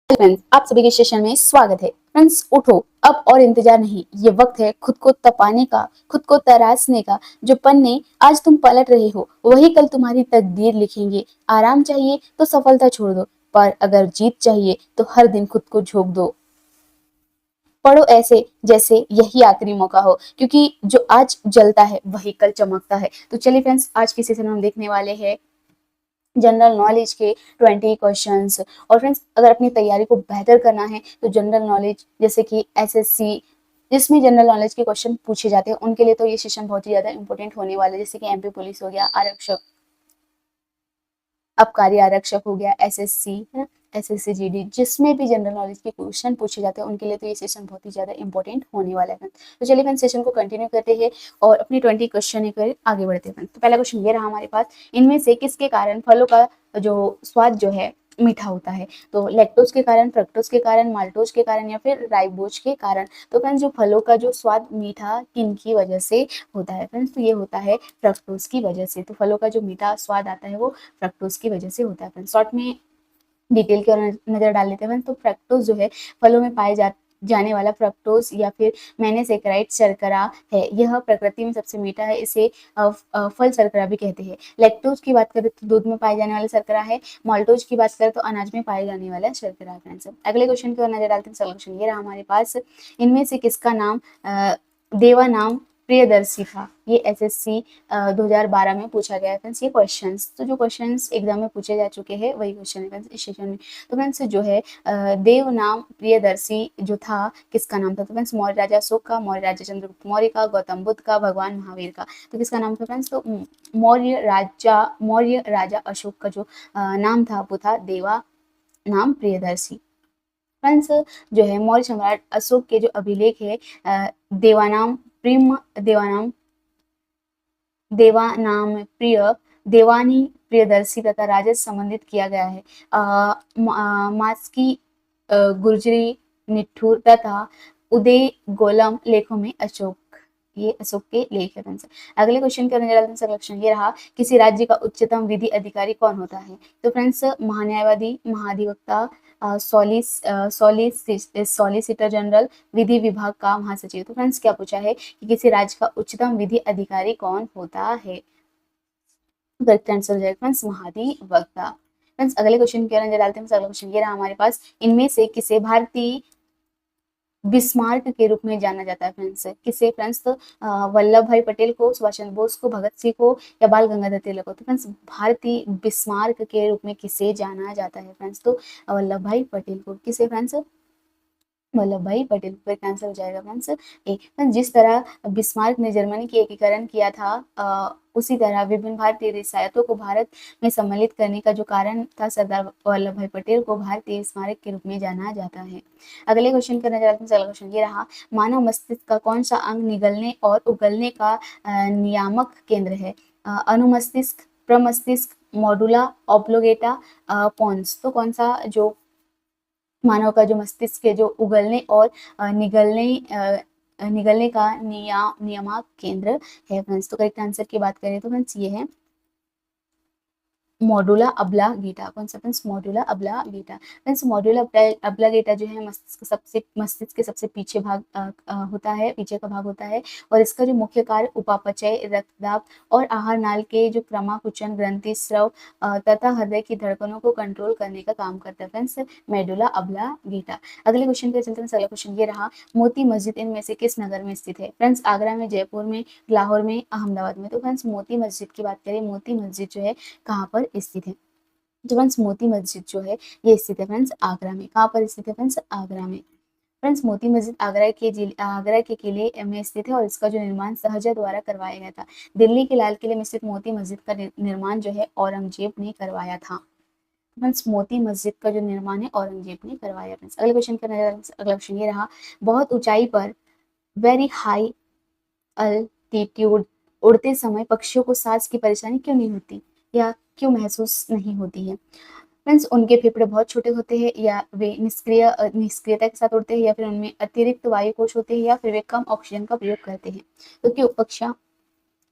Friends, आप सभी के सेशन में स्वागत है। फ्रेंड्स, उठो, अब और इंतजार नहीं। ये वक्त है खुद को तपाने का, खुद को तराशने का। जो पन्ने आज तुम पलट रहे हो वही कल तुम्हारी तकदीर लिखेंगे। आराम चाहिए तो सफलता छोड़ दो, पर अगर जीत चाहिए तो हर दिन खुद को झोंक दो। पढ़ो ऐसे जैसे यही आखिरी मौका हो, क्योंकि जो आज जलता है वही कल चमकता है। तो चलिए फ्रेंड्स, आज के सेशन में हम देखने वाले हैं जनरल नॉलेज के 20 क्वेश्चंस। और फ्रेंड्स, अगर अपनी तैयारी को बेहतर करना है तो जनरल नॉलेज जैसे कि एसएससी, जिसमें जनरल नॉलेज के क्वेश्चन पूछे जाते हैं, उनके लिए तो ये सेशन बहुत ही ज्यादा इंपॉर्टेंट होने वाला है। जैसे कि एमपी पुलिस हो गया, आरक्षक, आबकारी आरक्षक हो गया, एसएससी है, एसएससी जीडी, जिसमें भी जनरल नॉलेज के क्वेश्चन पूछे जाते हैं उनके लिए तो ये सेशन बहुत ही ज्यादा इंपॉर्टेंट होने वाला है। तो चलिए फ्रेंड्स, सेशन को कंटिन्यू करते हैं और अपनी 20 क्वेश्चन लेकर आगे बढ़ते हैं। तो पहला क्वेश्चन ये रहा हमारे पास, इनमें से किसके कारण फलों का जो स्वाद जो है मीठा होता है? तो लैक्टोज के कारण, फ्रक्टोज के कारण, माल्टोज के कारण या फिर राइबोज के कारण? तो फ्रेंड्स, जो फलों का जो स्वाद मीठा किन की वजह से होता है फ्रेंड्स? तो ये होता है फ्रक्टोज की वजह से। तो फलों का जो मीठा स्वाद आता है वो फ्रक्टोज की वजह से होता है फ्रेंड्स। शॉर्ट में डिटेल की ओर नजर डाल लेते हैं। तो फ्रक्टोज जो है फलों में पाए जाने वाला फ्रक्टोज या फिर मैनेसेकेराइड शर्करा है। यह प्रकृति में सबसे मीठा है, इसे फल शर्करा भी कहते हैं। लैक्टोज की बात करें तो दूध में पाए जाने वाला शर्करा है। माल्टोज की बात करें तो अनाज में पाए जाने वाला शर्करा है फ्रेंड्स। अगले क्वेश्चन की ओर नजर डालते हैं। क्वेश्चन ये रहा हमारे पास, इनमें से किसका नाम देवा नाम प्रियदर्शी था? ये एसएससी 2012 में पूछा गया है फ्रेंड्स ये क्वेश्चंस। तो जो क्वेश्चंस एग्जाम में पूछे जा चुके हैं वही क्वेश्चन है फ्रेंड्स इस सेशन में। तो फ्रेंड्स, जो है देव नाम प्रियदर्शी जो था, किसका नाम था? तो फ्रेंड्स, मौर्य राजा अशोक का, मौर्य राजा चंद्रगुप्त मौर्य का, गौतम बुद्ध का, भगवान महावीर का? तो किसका नाम था फ्रेंड्स? तो मौर्य राजा अशोक का जो नाम था वो था देवा नाम प्रियदर्शी। फ्रेंड्स, जो है मौर्य सम्राट अशोक के जो अभिलेख है देवानाम प्रिम देवानाम प्रिय, देवानी प्रियदर्शी तथा राजस संबंधित किया गया है। मास्की, गुर्जरी, निठुर तथा उदय गोलम लेखों में अशोक, ये अशोक के लेख है फ्रेंड्स। अगले क्वेश्चन के नजर डालते हैं। सिलेक्शन ये रहा, किसी राज्य का उच्चतम विधि अधिकारी कौन होता है? तो फ्रेंड्स, महान्यायवादी, महाधिवक्ता, सॉलिसिटर जनरल, विधि विभाग का महासचिव। तो फ्रेंड्स, क्या पूछा है कि किसी राज्य का उच्चतम विधि अधिकारी कौन होता है? करेक्ट आंसर हो जाएगा फ्रेंड्स महाधिवक्ता। फ्रेंड्स, अगले क्वेश्चन के नजर डालते हैं। अगला क्वेश्चन ये रहा हमारे पास, इनमें से किसे भारतीय बिस्मार्क के रूप में जाना जाता है फ्रेंड्स? किसे फ्रेंड्स? तो वल्लभ भाई पटेल को, सुभाष चंद्र बोस को, भगत सिंह को या बाल गंगाधर तिलक को? तो फ्रेंड्स, भारतीय बिस्मार्क के रूप में किसे जाना जाता है फ्रेंड्स? तो वल्लभ भाई पटेल को। किसे फ्रेंड्स? वल्लभ भाई पटेल पर आंसर हो जाएगा फ्रेंड्स ए। जिस तरह बिस्मार्क ने जर्मनी की एकीकरण किया था, उसी तरह विभिन्न भारतीय रियासतों को भारत में सम्मिलित करने का जो कारण था, सरदार वल्लभ भाई पटेल को भारतीय स्मारक के रूप में जाना जाता है। अगले क्वेश्चन का नजर आते हैं। अगला क्वेश्चन ये रहा, मानव मस्तिष्क का कौन सा अंग निगलने और उगलने का नियामक केंद्र है? अनुमस्तिष्क, प्रमस्तिष्क, मॉडुला ऑब्लोगेटा, पोन्स? तो कौन सा जो मानव का जो मस्तिष्क है जो उगलने और निगलने का नियामक केंद्र है फ्रेंड्स? तो करेक्ट आंसर की बात करें तो फ्रेंड्स ये है मॉडुला अब्लागेटा। कौन सा फ्रेंड्स? मॉडुला अब्लागेटा। फ्रेंड्स, मॉडुला अब्लागेटा जो है मस्तिष्क के सबसे पीछे भाग होता है, पीछे का भाग होता है। और इसका जो मुख्य कार्य उपापचय, रक्तदाब और आहार नाल के जो क्रमाकुचन, ग्रंथि स्राव तथा हृदय की धड़कनों को कंट्रोल करने का काम करता है फ्रेंड्स मेडुला अब्लागेटा। अगले क्वेश्चन पे चलते हैं। अगला क्वेश्चन ये रहा, मोती मस्जिद इनमें से किस नगर में स्थित है? फ्रेंड्स, आगरा में, जयपुर में, लाहौर में, अहमदाबाद में? तो फ्रेंड्स, मोती मस्जिद की बात करें, मोती मस्जिद जो है कहाँ पर स्थित है? तो फ्रेंड्स, मोती मस्जिद जो है ये स्थित है फ्रेंड्स आगरा में। कहाँ पर स्थित है फ्रेंड्स? आगरा में। फ्रेंड्स, मोती मस्जिद आगरा के किले में स्थित है और इसका जो निर्माण शाहजहां द्वारा करवाया गया था। दिल्ली के लाल किले में स्थित मोती मस्जिद का निर्माण जो है औरंगजेब ने करवाया था। फ्रेंड्स, मोती मस्जिद का जो निर्माण है औरंगजेब ने करवाया फ्रेंड्स। अगले क्वेश्चन का नजर, अगला क्वेश्चन ये रहा, बहुत ऊंचाई पर, वेरी हाई अल्टीट्यूड, उड़ते समय पक्षियों को सांस की परेशानी क्यों नहीं होती या क्यों महसूस नहीं होती है? फ्रेंड्स, उनके फेफड़े बहुत छोटे होते हैं, या वे निष्क्रियता के साथ उड़ते हैं, या फिर उनमें अतिरिक्त वायु कोश होते हैं, या फिर वे कम ऑक्सीजन का प्रयोग करते हैं? तो क्यों पक्षियां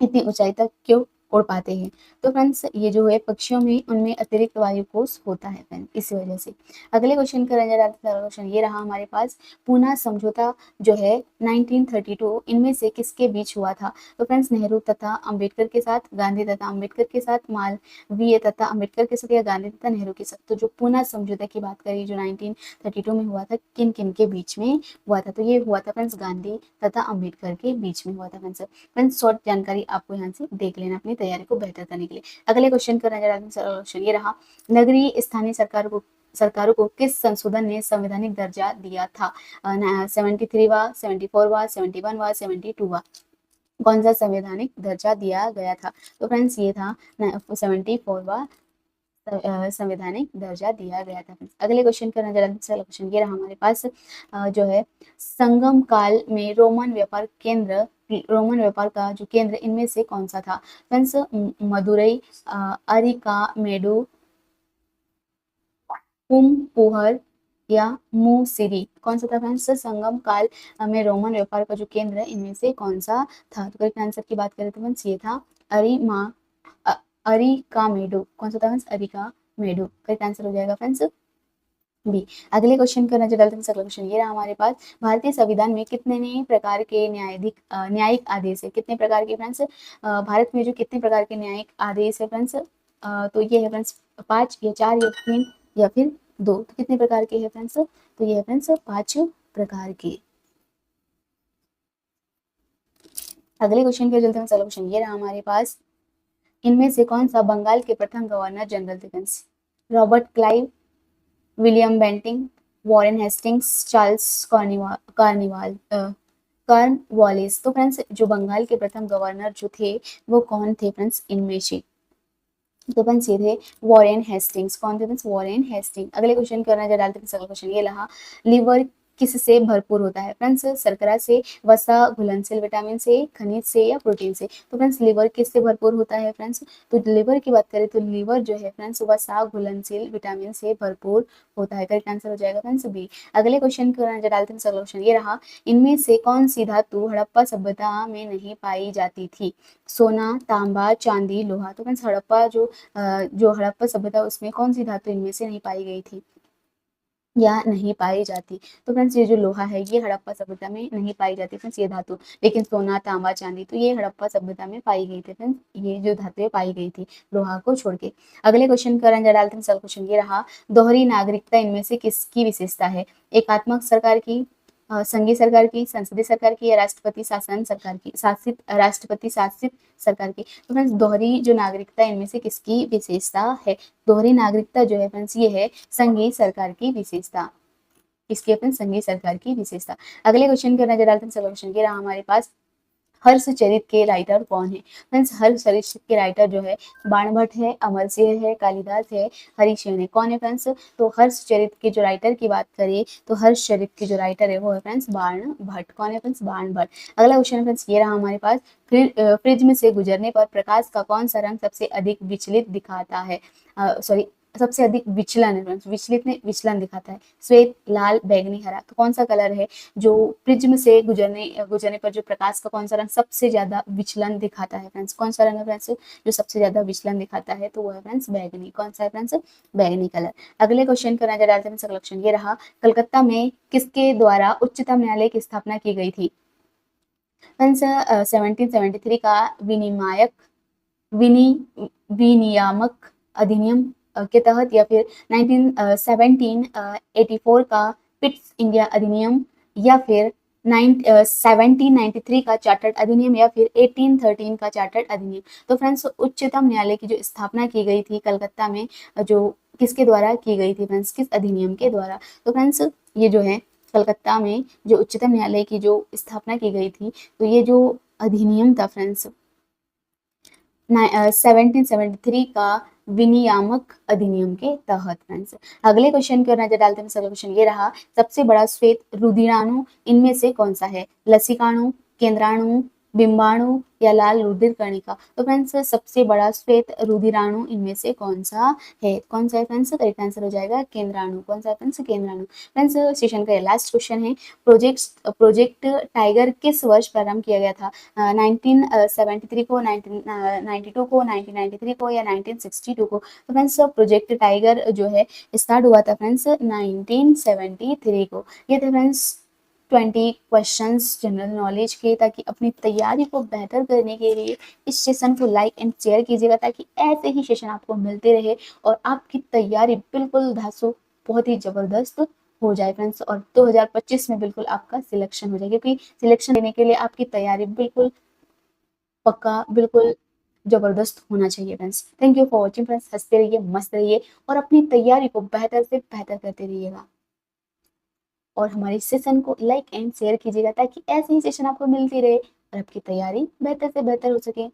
इतनी ऊंचाई तक क्यों उड़ पाते हैं। तो फ्रेंड्स ये जो है पक्षियों में उनमें अतिरिक्त वायुकोश होता है फ्रेंड्स, इसी वजह से। अगले क्वेश्चन का नजर आता है, क्वेश्चन ये रहा हमारे पास, पूना समझौता जो है 1932 इनमें से किसके बीच हुआ था? तो फ्रेंड्स नेहरू तथा अंबेडकर के साथ, गांधी तथा अंबेडकर के साथ, मालवीय तथा अंबेडकर के साथ, या गांधी तथा नेहरू के साथ। तो जो पूना समझौता की बात करी जो 1932 में हुआ था, किन किन के बीच में हुआ था? तो ये हुआ था फ्रेंड्स गांधी तथा अंबेडकर के बीच में हुआ था फ्रेंड्स। फ्रेंड्स शॉर्ट जानकारी आपको यहाँ से देख लेना अपनी तैयारी को बेहतर करने के लिए। अगले क्वेश्चन का नजर आते हैं, क्वेश्चन ये रहा, नगरीय स्थानीय सरकारों को किस संशोधन ने संवैधानिक दर्जा दिया था? 73वां, 74वां, 71वां, 72वां, कौन सा संवैधानिक दर्जा दिया गया था? तो फ्रेंड्स ये था 74वां संवैधानिक दर्जा दिया गया था। अगले क्वेश्चन का नजर आते हैं, क्वेश्चन ये रहा हमारे पास, जो है संगम काल में रोमन व्यापार का जो केंद्र इनमें से कौन सा था? फ्रेंड्स मदुरई, अरिकामेडु, पुम्पुहर या मुसिरी, कौन सा था फ्रेंड्स? संगम काल में रोमन व्यापार का जो केंद्र है इनमें से कौन सा था? तो करेक्ट आंसर की बात करें तो फ्रेंड्स ये था अरिकामेडु। कौन सा था फ्रेंड्स? अरिकामेडु। करेक्ट आंसर हो जाएगा फ्रेंड्स बी। अगले क्वेश्चन का नजर डालते हैं, अगला क्वेश्चन ये रहा हमारे पास, भारतीय संविधान में कितने प्रकार के न्यायिक आदेश है? कितने प्रकार के फ्रेंड्स? भारत में जो कितने प्रकार के न्यायिक आदेश है फ्रेंड्स? तो ये है फ्रेंड्स 5 या 4 या 3 या फिर 2। तो कितने प्रकार के है फ्रेंड्स? तो ये है फ्रेंड्स 5 प्रकार के। अगले क्वेश्चन पे चलते हैं, अगला क्वेश्चन ये रहा हमारे पास, इनमें से कौन सा बंगाल के प्रथम गवर्नर जनरल थे friends? Robert Clive, William Bentinck, Warren Hastings, Charles Cornwallis. तो फ्रेंड्स जो बंगाल के प्रथम गवर्नर जो थे वो कौन थे फ्रेंड्स इनमें से? तो फ्रेंड्स ये थे वॉरेन हेस्टिंग्स। कौन थे फ्रेंड्स? Warren Hasting. अगले क्वेश्चन का नजर डालते हैं, अगला क्वेश्चन ये रहा, लिवर किससे भरपूर होता है फ्रेंड्स? शर्करा से, वसा, घुलनशील विटामिन से, खनिज से, या प्रोटीन से? तो फ्रेंड्स लिवर किससे भरपूर होता है फ्रेंड्स? तो लिवर की बात करें तो लिवर जो है फ्रेंड्स वसा, घुलनशील विटामिन से भरपूर होता है। करेक्ट आंसर हो जाएगा फ्रेंड्स बी। अगले क्वेश्चन का नजर डालते हैं, अगला क्वेश्चन ये रहा, इनमें से कौन सी धातु हड़प्पा सभ्यता में नहीं पाई जाती थी? सोना, तांबा, चांदी, लोहा। तो फ्रेंड्स जो हड़प्पा सभ्यता उसमें कौन सी धातु इनमें से नहीं पाई गई थी या नहीं पाई जाती? तो फ्रेंड्स ये जो लोहा है ये हड़प्पा सभ्यता में नहीं पाई जाती फ्रेंड्स, ये धातु। लेकिन सोना, तांबा, चांदी तो ये हड़प्पा सभ्यता में पाई गई थी फ्रेंड्स, ये जो धातुएं पाई गई थी लोहा को छोड़ के। अगले क्वेश्चन का नजर डालते हैं, क्वेश्चन ये रहा, दोहरी नागरिकता इनमें से किसकी विशेषता है? एकात्मक सरकार की, संघीय सरकार की, संसदीय सरकार की, या राष्ट्रपति शासित सरकार की? तो फ्रेंड्स दोहरी जो नागरिकता इनमें से किसकी विशेषता है? दोहरी नागरिकता जो है फ्रेंड्स ये है संघीय सरकार की विशेषता। इसकी फ्रेंड्स संघीय सरकार की विशेषता। अगले क्वेश्चन का नजर डालते हैं, क्वेश्चन ये रहा हमारे पास, हर्षचरित के राइटर कौन है? फ्रेंड्स हर्षचरित के राइटर जो है बाणभट्ट है, अमर सिंह है, कालिदास है, हरिशेन है। कौन है फ्रेंड्स? तो हर्षचरित के जो राइटर की बात करें तो हर्षचरित के जो राइटर है वो है फ्रेंड्स बाणभट्ट। कौन है फ्रेंड्स? बाणभट्ट। अगला क्वेश्चन है फ्रेंड्स ये रहा हमारे पास, प्रिज्म से गुजरने पर प्रकाश का कौन सा रंग सबसे अधिक विचलित दिखाता है? सॉरी सबसे अधिक विचलन है फ्रेंड्स, विचलन दिखाता है। श्वेत, लाल, बैंगनी, हरा। तो कौन सा कलर है जो प्रिज्म से गुजरने पर जो प्रकाश का कौन सा रंग सबसे ज्यादा विचलन दिखाता है फ्रेंड्स? कौन सा रंग है फ्रेंड्स जो सबसे ज्यादा विचलन दिखाता है? तो वो है फ्रेंड्स बैंगनी। कौन सा है फ्रेंड्स? बैंगनी कलर। अगले क्वेश्चन का नजर डालते हैं, अगला क्वेश्चन ये रहा, कलकत्ता में किसके द्वारा उच्चतम न्यायालय की स्थापना की गई थी? फ्रेंड्स 1773 का विनियामक अधिनियम के तहत, या फिर 1784 का पिट्स इंडिया अधिनियम, या फिर 1793 का चार्टर्ड अधिनियम, या फिर 1813 का चार्टर्ड अधिनियम? तो फ्रेंड्स उच्चतम न्यायालय की जो स्थापना की गई थी कलकत्ता में, जो किसके द्वारा की गई थी फ्रेंड्स? किस अधिनियम के द्वारा? तो फ्रेंड्स ये जो है कलकत्ता में जो उच्चतम न्यायालय की जो स्थापना की गई थी, तो ये जो अधिनियम था फ्रेंड्स 1773 का विनियामक अधिनियम के तहत फ्रेंड्स। अगले क्वेश्चन की नजर डालते हैं, क्वेश्चन ये रहा, सबसे बड़ा श्वेत रुधिराणु इनमें से कौन सा है? लसिकाणु, केंद्राणु, बिंबाणु या लाल रुधिर कणिका। तो फ्रेंड्स सबसे बड़ा श्वेत रुधिराणु इनमें से कौन सा है? कौन सा है फ्रेंड्स? करेक्ट आंसर हो जाएगा केंद्राणु। कौन सा है फ्रेंड्स? केंद्राणु। फ्रेंड्स सेशन का लास्ट क्वेश्चन है, प्रोजेक्ट टाइगर किस वर्ष प्रारंभ किया गया था? 1973 को, 1992 को, 1993 को या 1962 को? तो फ्रेंड्स प्रोजेक्ट टाइगर जो है स्टार्ट हुआ था फ्रेंड्स 1973 को। ये थे फ्रेंड्स 20 क्वेश्चंस जनरल नॉलेज के, ताकि अपनी तैयारी को बेहतर करने के लिए इस सेशन को लाइक एंड शेयर कीजिएगा, ताकि ऐसे ही सेशन आपको मिलते रहे और आपकी तैयारी बिल्कुल धांसू बहुत ही जबरदस्त हो जाए फ्रेंड्स, और 2025 में बिल्कुल आपका सिलेक्शन हो जाए, क्योंकि सिलेक्शन लेने के लिए आपकी तैयारी बिल्कुल पक्का, बिल्कुल जबरदस्त होना चाहिए friends. Thank you for watching friends. हंसते रहिए, मस्त रहिए और अपनी तैयारी को बेहतर से बेहतर करते रहिएगा, और हमारे सेशन को लाइक एंड शेयर कीजिएगा, ताकि ऐसे ही सेशन आपको मिलती रहे और आपकी तैयारी बेहतर से बेहतर हो सके।